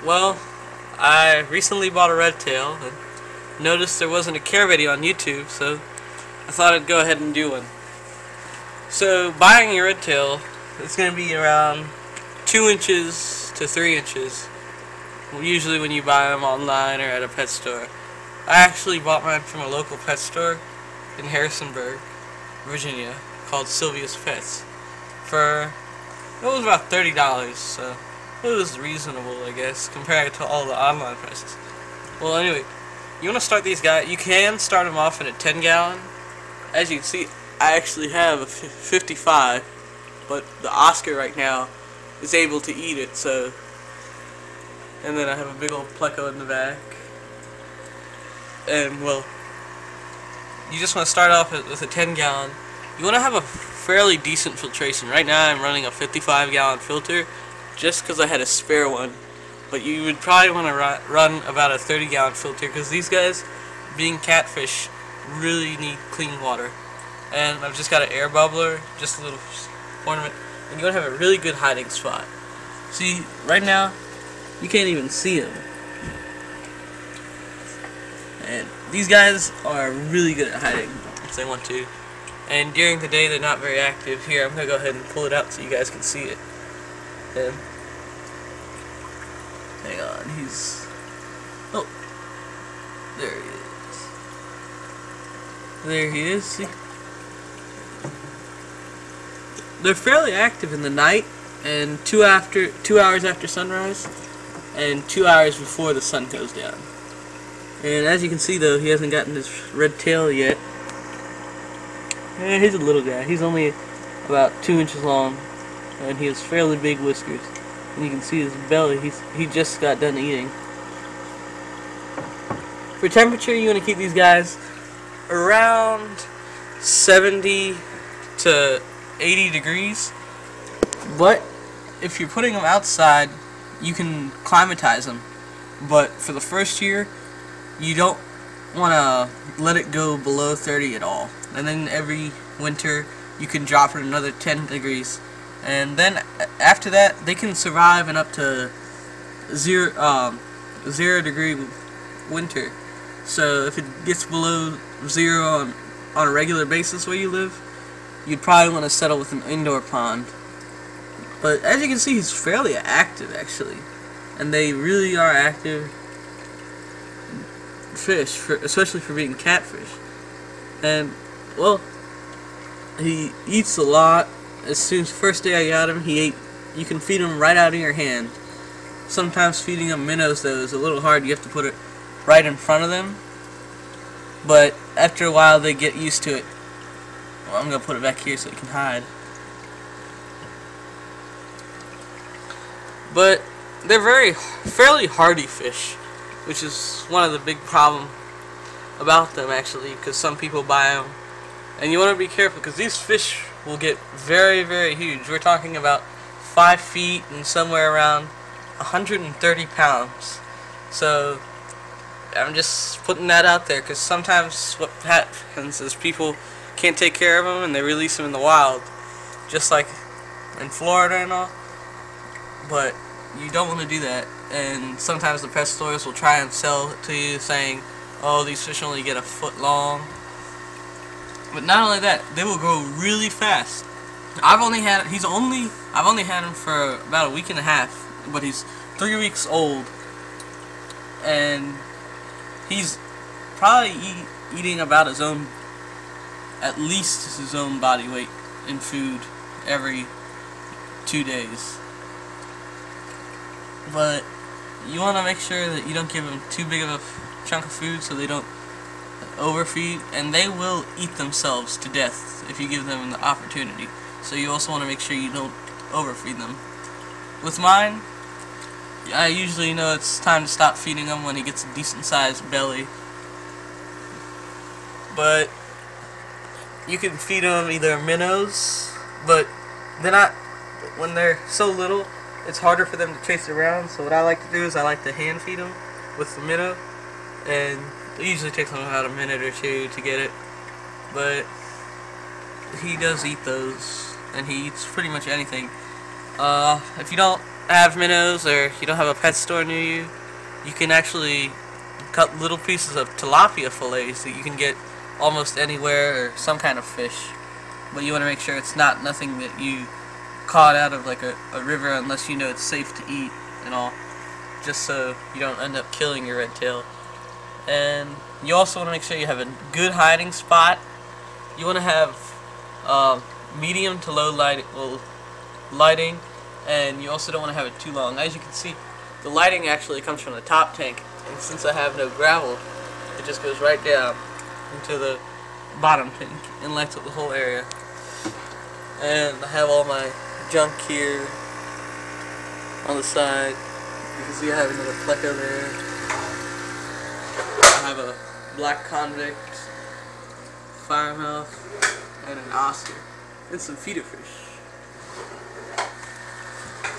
Well, I recently bought a red tail and noticed there wasn't a care video on YouTube, so I thought I'd go ahead and do one. So buying a red tail, it's going to be around 2 inches to 3 inches, usually when you buy them online or at a pet store. I actually bought mine from a local pet store in Harrisonburg, Virginia, called Sylvia's Pets. It was about $30, so it was reasonable, I guess, compared to all the online prices. Well, anyway, you want to start these guys. You can start them off in a 10-gallon. As you can see, I actually have a 55, but the Oscar right now is able to eat it. So, and then I have a big old pleco in the back. And well, you just want to start off with a 10-gallon. You want to have a fairly decent filtration. Right now I'm running a 55-gallon filter just because I had a spare one. But you would probably want to run about a 30-gallon filter because these guys, being catfish, really need clean water. And I've just got an air bubbler, just a little ornament. And you want to have a really good hiding spot. See, right now, you can't even see them. And these guys are really good at hiding if they want to. And during the day they're not very active. Here, I'm going to go ahead and pull it out so you guys can see it. And hang on, oh, there he is. There he is, see? They're fairly active in the night and 2 hours after sunrise and 2 hours before the sun goes down. And as you can see though, he hasn't gotten his red tail yet. He's a little guy. He's only about 2 inches long, and he has fairly big whiskers. And you can see his belly. He just got done eating. For temperature, you want to keep these guys around 70 to 80 degrees. But if you're putting them outside, you can climatize them. But for the first year, you don't want to let it go below 30 at all. And then every winter you can drop it another 10 degrees. And then after that they can survive in up to 0 degree winter. So if it gets below 0 on a regular basis where you live, you'd probably want to settle with an indoor pond. But as you can see, he's fairly active actually. And they really are active fish, especially for being catfish. And well, he eats a lot. As soon as the first day I got him, he ate. You can feed him right out of your hand. Sometimes feeding them minnows though is a little hard. You have to put it right in front of them. But after a while, they get used to it. Well, I'm gonna put it back here so it can hide. But they're fairly hardy fish, which is one of the big problems about them actually, because some people buy them. And you want to be careful because these fish will get very, very huge. We're talking about 5 feet and somewhere around 130 pounds. So I'm just putting that out there because sometimes what happens is people can't take care of them and they release them in the wild, just like in Florida and all. But you don't want to do that. And sometimes the pet stores will try and sell it to you saying, oh, these fish only get a foot long. But not only that, they will grow really fast. I've only had him for about a week and a half, but he's 3 weeks old, and he's probably eating about at least his own body weight in food every 2 days. But you want to make sure that you don't give them too big of a chunk of food so they don't overfeed, and they will eat themselves to death if you give them the opportunity. So you also want to make sure you don't overfeed them. With mine, I usually know it's time to stop feeding him when he gets a decent sized belly. But you can feed them either minnows, but they're not, when they're so little, it's harder for them to chase around. So what I like to do is I like to hand feed them with the minnow, and it usually takes them about a minute or two to get it. But he does eat those, and he eats pretty much anything. If you don't have minnows or you don't have a pet store near you, you can actually cut little pieces of tilapia fillets that you can get almost anywhere, or some kind of fish. But you want to make sure it's nothing that you caught out of like a river, unless you know it's safe to eat and all, just so you don't end up killing your red tail. And you also want to make sure you have a good hiding spot. You want to have medium to low lighting, and you also don't want to have it too long. As you can see, the lighting actually comes from the top tank, and since I have no gravel, it just goes right down into the bottom tank and lights up the whole area. And I have all my junk here on the side. You can see I have another pleco there. I have a black convict, firemouth, and an Oscar, and some feeder fish.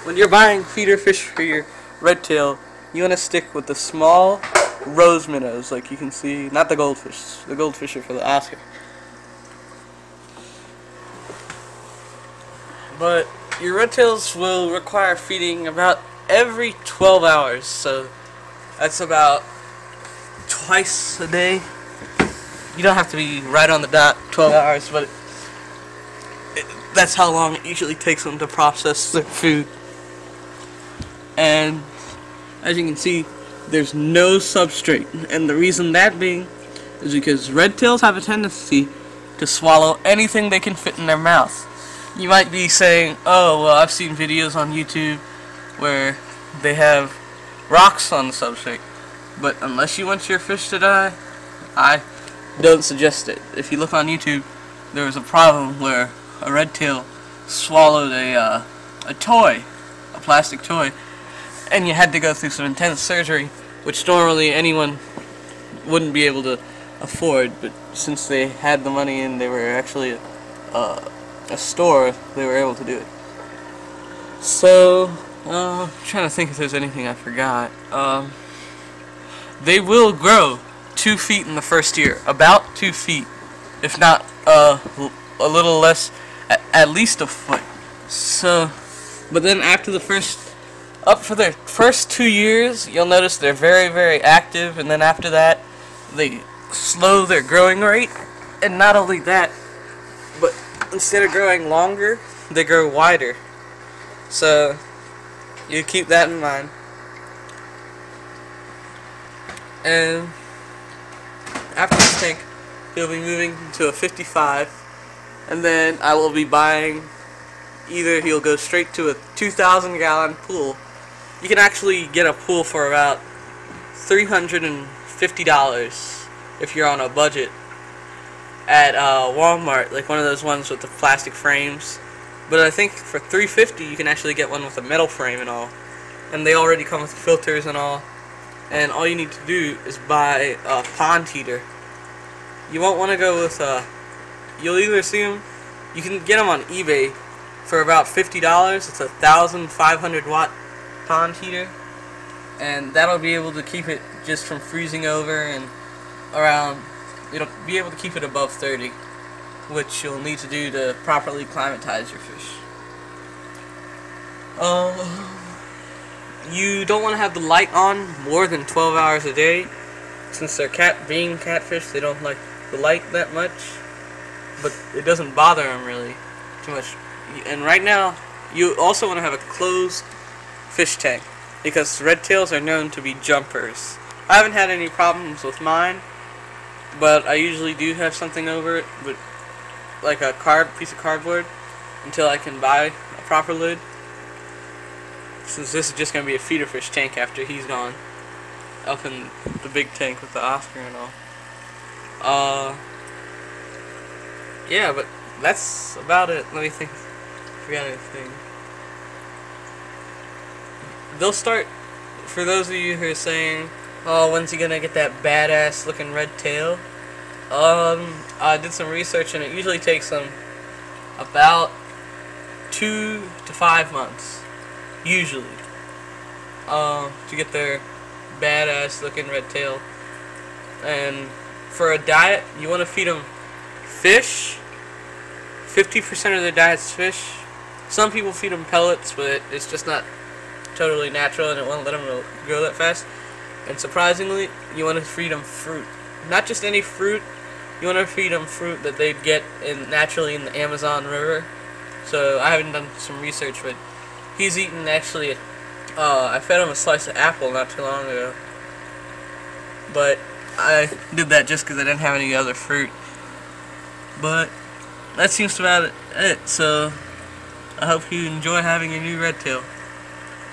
When you're buying feeder fish for your red tail, you want to stick with the small rose minnows, like you can see, not the goldfish. The goldfish are for the Oscar. But your red tails will require feeding about every 12 hours, so that's about twice a day. You don't have to be right on the dot 12 hours, but that's how long it usually takes them to process their food. And as you can see, there's no substrate, and the reason that being is because red tails have a tendency to swallow anything they can fit in their mouth. You might be saying, oh, well, I've seen videos on YouTube where they have rocks on the substrate, but unless you want your fish to die, I don't suggest it. If you look on YouTube, there was a problem where a red tail swallowed a toy, a plastic toy, and you had to go through some intense surgery, which normally anyone wouldn't be able to afford, but since they had the money and they were actually a store, they were able to do it. So, I'm trying to think if there's anything I forgot. They will grow 2 feet in the first year, about 2 feet, if not a little less, at least a foot. So, but then after the for their first 2 years, you'll notice they're very, very active, and then after that, they slow their growing rate, and not only that, but instead of growing longer, they grow wider. So, you keep that in mind. And after this tank, he'll be moving to a 55, and then I will be buying, either he'll go straight to a 2,000 gallon pool. You can actually get a pool for about $350 if you're on a budget at Walmart, like one of those ones with the plastic frames. But I think for $350 you can actually get one with a metal frame and all, and they already come with filters and all. And all you need to do is buy a pond heater. You won't want to go with you'll either see them, you can get them on eBay for about $50. It's a 1,500 watt pond heater, and that'll be able to keep it just from freezing over, and around, it'll be able to keep it above 30, which you'll need to do to properly climatize your fish. You don't want to have the light on more than 12 hours a day. Since they're being catfish, they don't like the light that much, but it doesn't bother them really too much. And right now, you also want to have a closed fish tank, because red tails are known to be jumpers. I haven't had any problems with mine, but I usually do have something over it, but like a piece of cardboard, until I can buy a proper lid. Since this is just going to be a feeder fish tank after he's gone, up in the big tank with the Oscar and all. Yeah, but that's about it. Let me think. I forgot anything. They'll start, for those of you who are saying, oh, when's he gonna get that badass looking red tail? I did some research, and it usually takes them about 2 to 5 months, usually, to get their badass looking red tail. And for a diet, you want to feed them fish. 50% of their diet's fish. Some people feed them pellets, but it's just not totally natural and it won't let them grow that fast. And surprisingly, you want to feed them fruit. Not just any fruit, you want to feed them fruit that they'd get naturally in the Amazon River. So I haven't done some research, but he's eaten actually, I fed him a slice of apple not too long ago. But I did that just because I didn't have any other fruit. But that seems to be about it. So I hope you enjoy having a new red tail.